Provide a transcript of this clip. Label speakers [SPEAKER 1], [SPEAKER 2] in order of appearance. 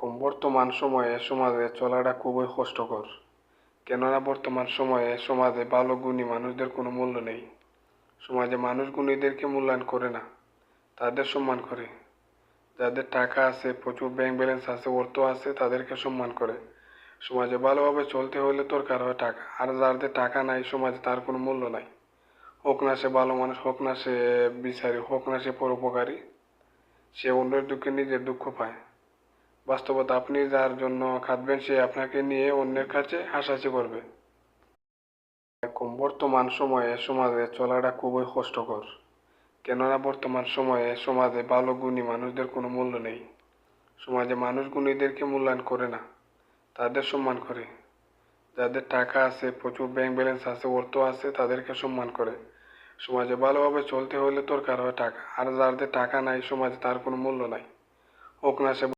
[SPEAKER 1] এখন বর্তমান সময়ে সমাজে চলাটা খুবই কষ্টকর। কেননা বর্তমান সময়ে সমাজে ভালো গুণী মানুষদের কোনো মূল্য নেই। সমাজে মানুষ গুণীদেরকে মূল্যায়ন করে না, তাদের সম্মান করে। যাদের টাকা আছে, প্রচুর ব্যাংক ব্যালেন্স আছে, অর্থ আছে, তাদেরকে সম্মান করে। সমাজে ভালোভাবে চলতে হলে দরকার হয় টাকা, আর যাদের টাকা নাই সমাজে তার কোনো মূল্য নাই। হোক না সে ভালো মানুষ, হোক না সে বিচারী, হোক না সে পরোপকারী, সে অন্যের দুঃখে নিজের দুঃখ পায়। বাস্তবতা, আপনি যার জন্য খাটবেন সে আপনাকে নিয়ে অন্যের কাছে হাসাহাসি করবে। এখন বর্তমান সময়ে সমাজে চলাটা খুবই কষ্টকর। কেননা বর্তমান সময়ে সমাজে ভালো গুণী মানুষদের কোনো মূল্য নেই। সমাজে মানুষ গুণীদেরকে মূল্যায়ন করে না, তাদের সম্মান করে। যাদের টাকা আছে, প্রচুর ব্যাংক ব্যালেন্স আছে, অর্থ আছে, তাদেরকে সম্মান করে। সমাজে ভালোভাবে চলতে হলে দরকার হয় টাকা, আর যাদের টাকা নাই সমাজে তার কোনো মূল্য নাই। হোক না সে